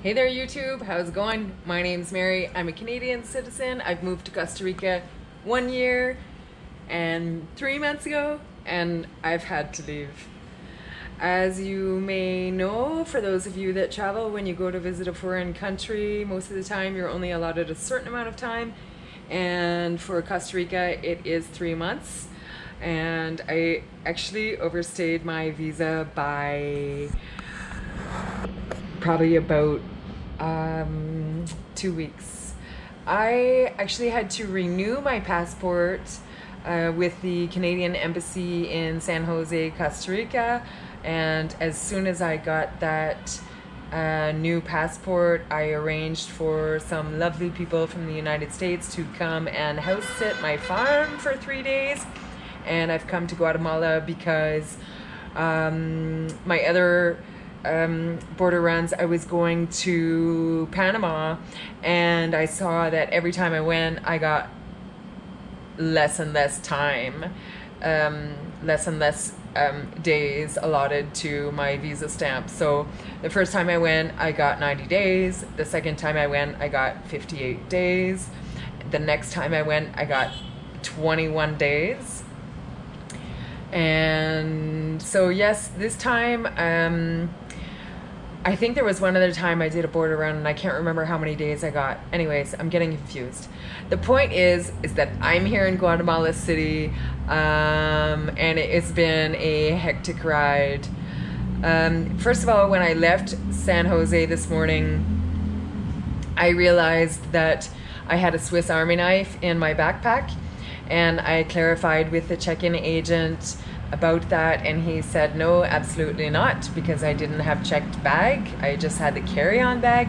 Hey there YouTube, how's it going? My name's Mary. I'm a Canadian citizen. I've moved to Costa Rica 1 year and 3 months ago, and I've had to leave. As you may know, for those of you that travel, when you go to visit a foreign country, most of the time you're only allotted a certain amount of time, and for Costa Rica it is 3 months. And I actually overstayed my visa by probably about 2 weeks. I actually had to renew my passport with the Canadian Embassy in San Jose, Costa Rica, and as soon as I got that new passport, I arranged for some lovely people from the United States to come and house sit my farm for 3 days. And I've come to Guatemala because my other border runs, I was going to Panama, and I saw that every time I went, I got less and less time, less and less days allotted to my visa stamp. So the first time I went, I got 90 days. The second time I went, I got 58 days. The next time I went, I got 21 days. And so yes, this time, I think there was one other time I did a border run and I can't remember how many days I got. Anyways, I'm getting confused. The point is that I'm here in Guatemala City, and it's been a hectic ride. First of all, when I left San Jose this morning, I realized that I had a Swiss Army knife in my backpack, and I clarified with the check-in agent about that, and he said no, absolutely not, because I didn't have checked bag. I just had the carry-on bag.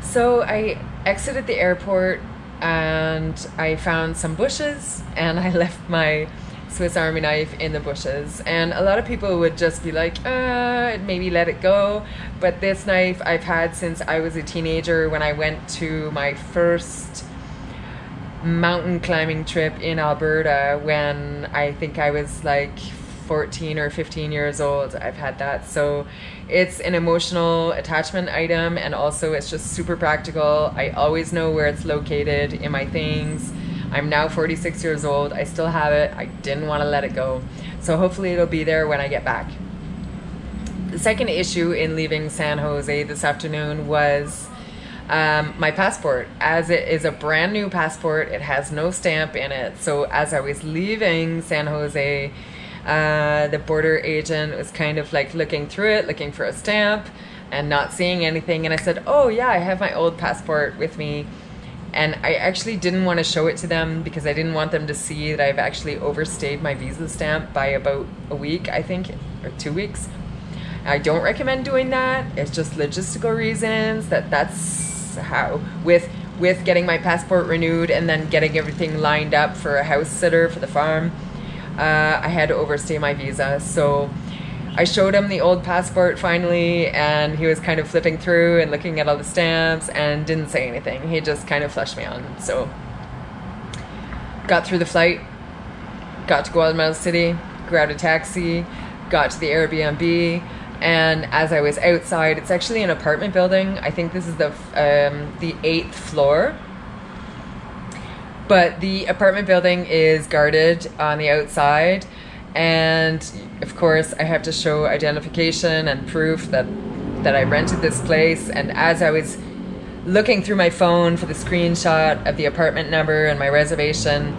So I exited the airport and I found some bushes, and I left my Swiss Army knife in the bushes. And a lot of people would just be like, maybe let it go. But this knife I've had since I was a teenager, when I went to my first mountain climbing trip in Alberta when I think I was like 14 or 15 years old. I've had that, so it's an emotional attachment item, and also it's just super practical. I always know where it's located in my things. I'm now 46 years old. I still have it. I didn't want to let it go, so hopefully it'll be there when I get back. The second issue in leaving San Jose this afternoon was my passport. As it is a brand new passport, it has no stamp in it. So as I was leaving San Jose, the border agent was kind of like looking through it, looking for a stamp and not seeing anything. And I said, oh yeah, I have my old passport with me. And I actually didn't want to show it to them because I didn't want them to see that I've actually overstayed my visa stamp by about a week, I think, or 2 weeks. I don't recommend doing that. It's just logistical reasons that's how, with getting my passport renewed and then getting everything lined up for a house sitter for the farm, I had to overstay my visa. So I showed him the old passport finally, and he was kind of flipping through and looking at all the stamps and didn't say anything. He just kind of flushed me on. So got through the flight, got to Guatemala City, grabbed a taxi, got to the Airbnb. And as I was outside, it's actually an apartment building. I think this is the 8th floor. But the apartment building is guarded on the outside. And of course, I have to show identification and proof that I rented this place. And as I was looking through my phone for the screenshot of the apartment number and my reservation,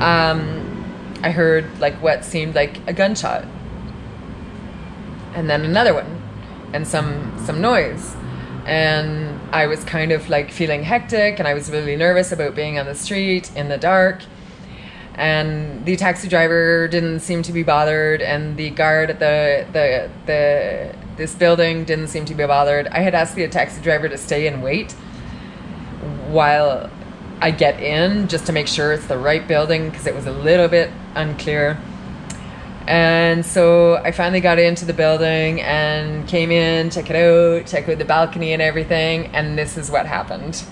I heard like what seemed like a gunshot. And then another one, and some noise. And I was kind of like feeling hectic, and I was really nervous about being on the street in the dark. And the taxi driver didn't seem to be bothered, and the guard at this building didn't seem to be bothered. I had asked the taxi driver to stay and wait while I get in, just to make sure it's the right building, because it was a little bit unclear. And so I finally got into the building and came in, check out the balcony and everything, and this is what happened.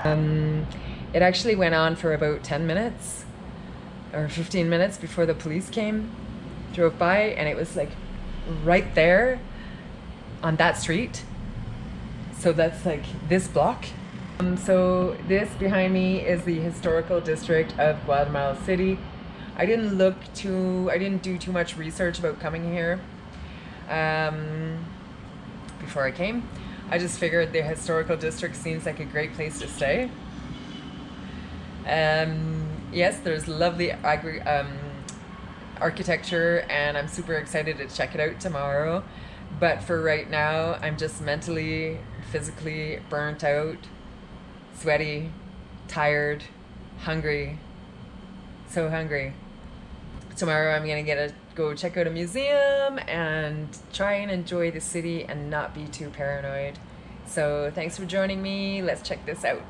It actually went on for about 10 minutes or 15 minutes before the police came, drove by, and it was like right there on that street. So that's like this block. So this behind me is the historical district of Guatemala City. I didn't do too much research about coming here before I came. I just figured the historical district seems like a great place to stay. Yes, there's lovely architecture, and I'm super excited to check it out tomorrow. But for right now, I'm just mentally, physically burnt out, sweaty, tired, hungry, so hungry. Tomorrow I'm gonna go check out a museum and try and enjoy the city and not be too paranoid. So thanks for joining me. Let's check this out.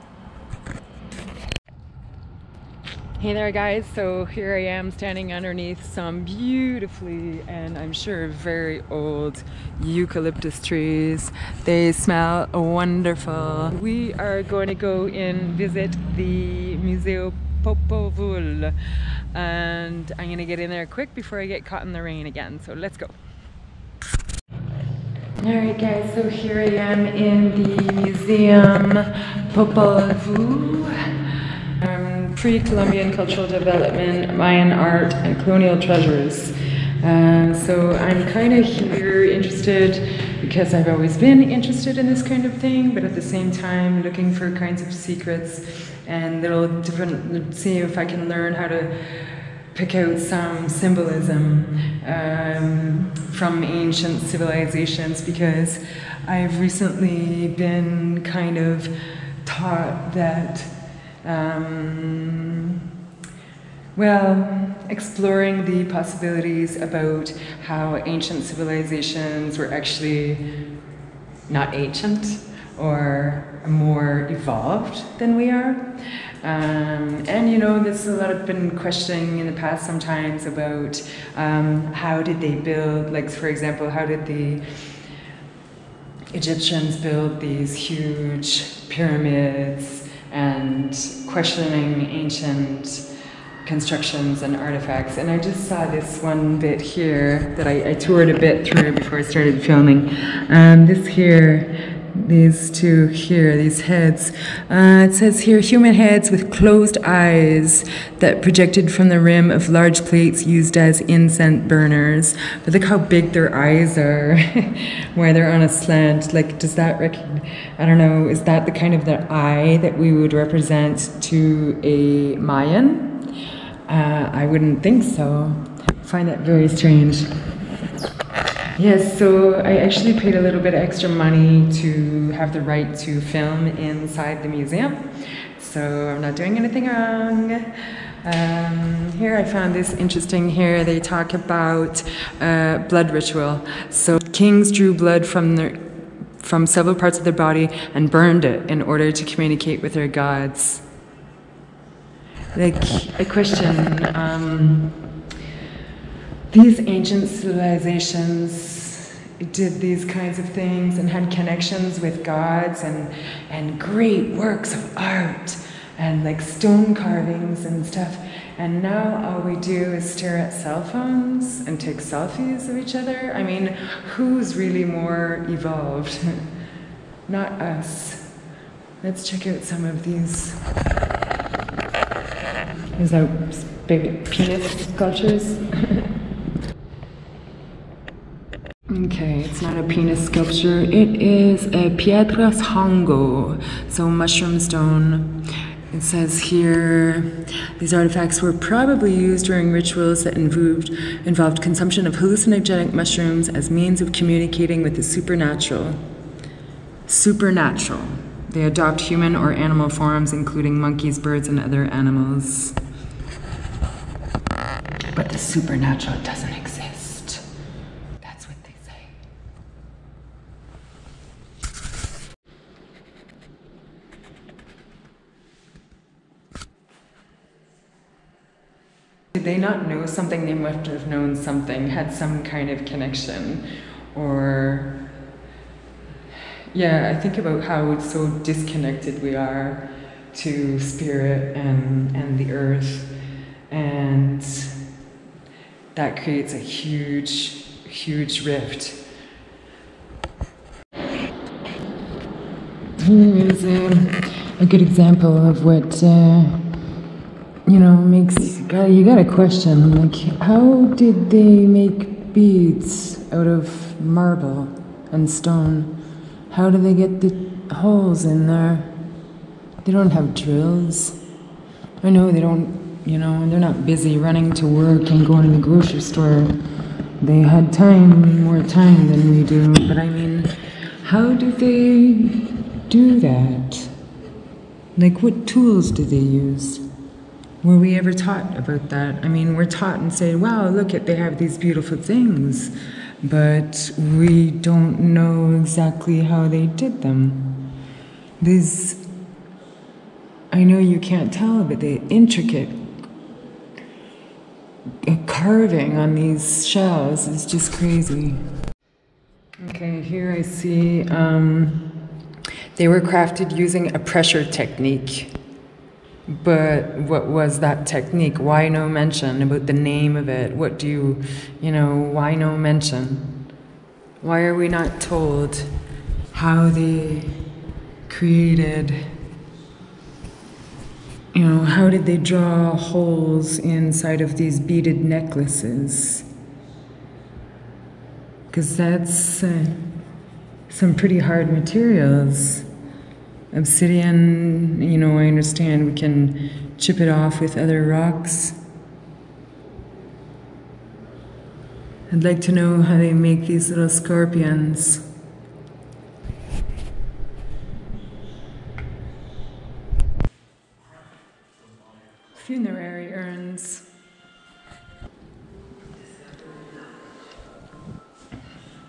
Hey there guys, so here I am standing underneath some beautifully, and I'm sure very old, eucalyptus trees. They smell wonderful. We are going to go and visit the Museo Popol Vuh, and I'm going to get in there quick before I get caught in the rain again, so let's go. Alright guys, so here I am in the Museum Popol Vuh. Pre-Columbian cultural development, Mayan art, and colonial treasures. So I'm kind of here interested because I've always been interested in this kind of thing, but at the same time looking for kinds of secrets and little different, see if I can learn how to pick out some symbolism from ancient civilizations, because I've recently been kind of taught that well, exploring the possibilities about how ancient civilizations were actually not ancient or more evolved than we are. And you know, there's a lot of been questioning in the past sometimes about how did they build, like for example, how did the Egyptians build these huge pyramids, and questioning ancient constructions and artifacts. And I just saw this one bit here that I toured a bit through before I started filming. This here, these two here, these heads. It says here, human heads with closed eyes that projected from the rim of large plates used as incense burners. But look how big their eyes are, where they're on a slant. Like, does that I don't know, is that the kind of the eye that we would represent to a Mayan? I wouldn't think so. I find that very strange. Yes, so I actually paid a little bit of extra money to have the right to film inside the museum. So I'm not doing anything wrong. Here I found this interesting here. They talk about blood ritual. So kings drew blood from several parts of their body and burned it in order to communicate with their gods. Like, I question, these ancient civilizations did these kinds of things and had connections with gods and great works of art and like stone carvings and stuff. And now all we do is stare at cell phones and take selfies of each other. I mean, who's really more evolved? Not us. Let's check out some of these. Is that baby penis sculptures? Okay, it's not a penis sculpture. It is a piedras hongo, so mushroom stone. It says here, these artifacts were probably used during rituals that involved consumption of hallucinogenic mushrooms as means of communicating with the supernatural. Supernatural. They adopt human or animal forms, including monkeys, birds, and other animals. But the supernatural doesn't exist. That's what they say. Did they not know something? They must have known something, had some kind of connection, or... Yeah, I think about how so disconnected we are to spirit and the earth, and that creates a huge rift. Here is a good example of what makes you gotta question, like, how did they make beads out of marble and stone? How do they get the holes in there? They don't have drills. I know they don't, they're not busy running to work and going to the grocery store. They had more time than we do. But I mean, how do they do that? Like, what tools do they use? Were we ever taught about that? I mean, we're taught and say, wow, look they have these beautiful things. But we don't know exactly how they did them. I know you can't tell, but the intricate carving on these shells is just crazy. Okay, here I see they were crafted using a pressure technique. But what was that technique? Why no mention about the name of it? What do why no mention? Why are we not told how they created, how did they draw holes inside of these beaded necklaces? Because that's some pretty hard materials. Obsidian, I understand we can chip it off with other rocks. I'd like to know how they make these little scorpions. Funerary urns.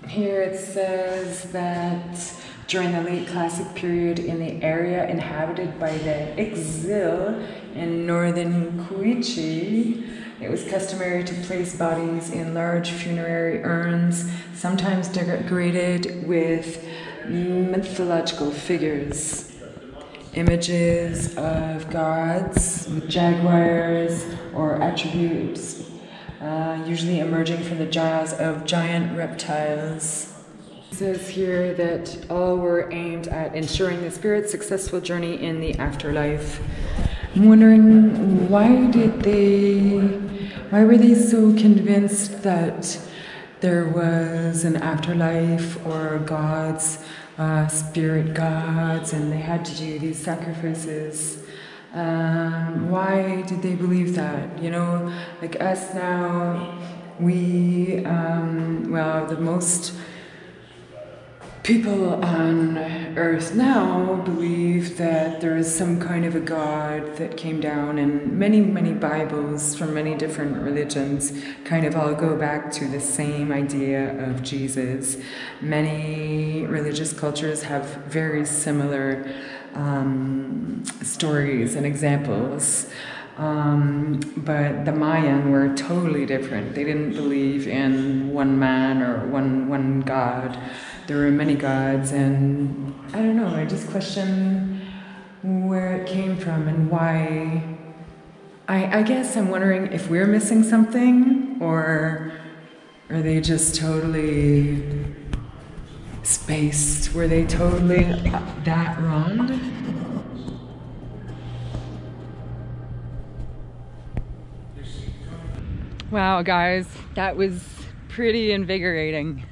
Here it says that during the late Classic period in the area inhabited by the Ixil in northern Cuichi, it was customary to place bodies in large funerary urns, sometimes decorated with mythological figures. Images of gods with jaguars or attributes, usually emerging from the jaws of giant reptiles. It says here that all were aimed at ensuring the spirit's successful journey in the afterlife. I'm wondering, why were they so convinced that there was an afterlife or gods, spirit gods, and they had to do these sacrifices? Why did they believe that? Like us now, we, the most people on earth now believe that there is some kind of a God that came down, and many Bibles from many different religions kind of all go back to the same idea of Jesus. Many religious cultures have very similar stories and examples. But the Mayan were totally different. They didn't believe in one man or one God. There were many gods, and I don't know, I just question where it came from and why. I guess I'm wondering if we're missing something, or are they just totally spaced? Were they totally that wrong? Wow, guys, that was pretty invigorating.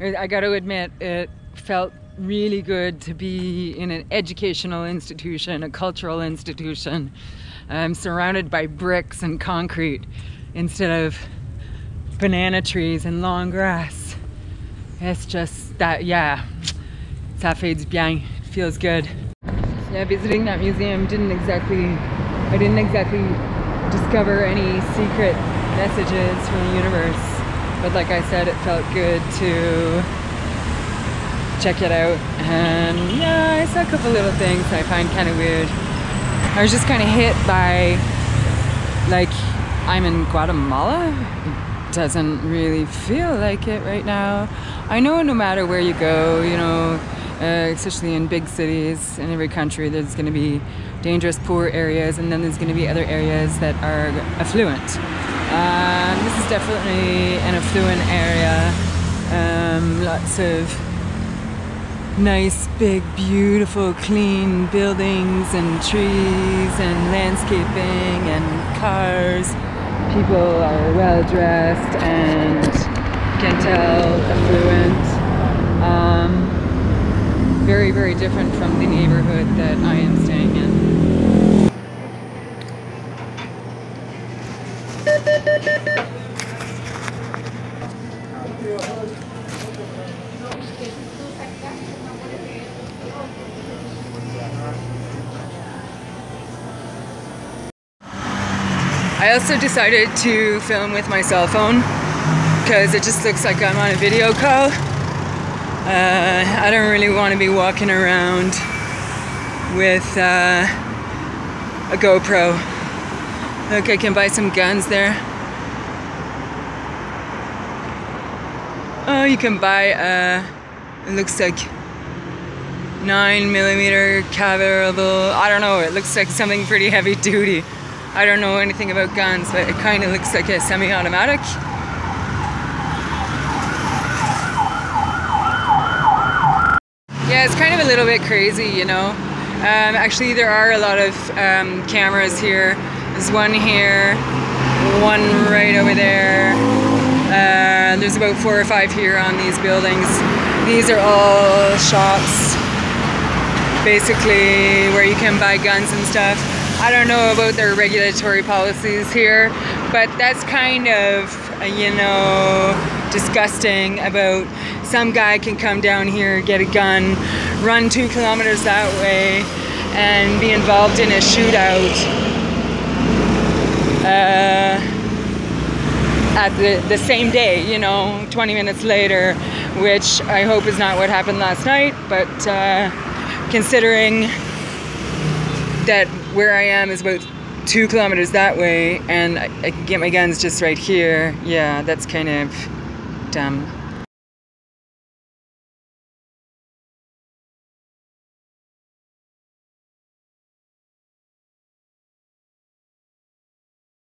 I got to admit, it felt really good to be in an educational institution, a cultural institution, surrounded by bricks and concrete instead of banana trees and long grass. It's just that, yeah, ça fait du bien. It feels good. Yeah, visiting that museum I didn't exactly discover any secret messages from the universe. But like I said, it felt good to check it out. And yeah, I saw a couple little things I find kind of weird. I was just kind of hit by, like, I'm in Guatemala. It doesn't really feel like it right now. I know no matter where you go, you know, especially in big cities in every country, there's going to be dangerous poor areas, and then there's going to be other areas that are affluent. This is definitely an affluent area. Lots of nice, big, beautiful, clean buildings and trees and landscaping and cars. People are well dressed and can tell affluent. Very, very different from the neighborhood that I am staying in. I also decided to film with my cell phone because it just looks like I'm on a video call. I don't really want to be walking around with a GoPro. Look, I can buy some guns there. Oh, you can buy it looks like 9mm caliber. I don't know, it looks like something pretty heavy duty. I don't know anything about guns, but it kind of looks like a semi-automatic. Yeah, it's kind of a little bit crazy, you know. Actually, there are a lot of cameras here. There's one here, one right over there. There's about 4 or 5 here on these buildings. These are all shops, basically, where you can buy guns and stuff. I don't know about their regulatory policies here, but that's kind of, you know, disgusting. About some guy can come down here, get a gun, run 2 kilometers that way, and be involved in a shootout at the same day, you know, 20 minutes later, which I hope is not what happened last night, but considering that where I am is about 2 kilometers that way, and I can get my guns just right here. Yeah, that's kind of dumb.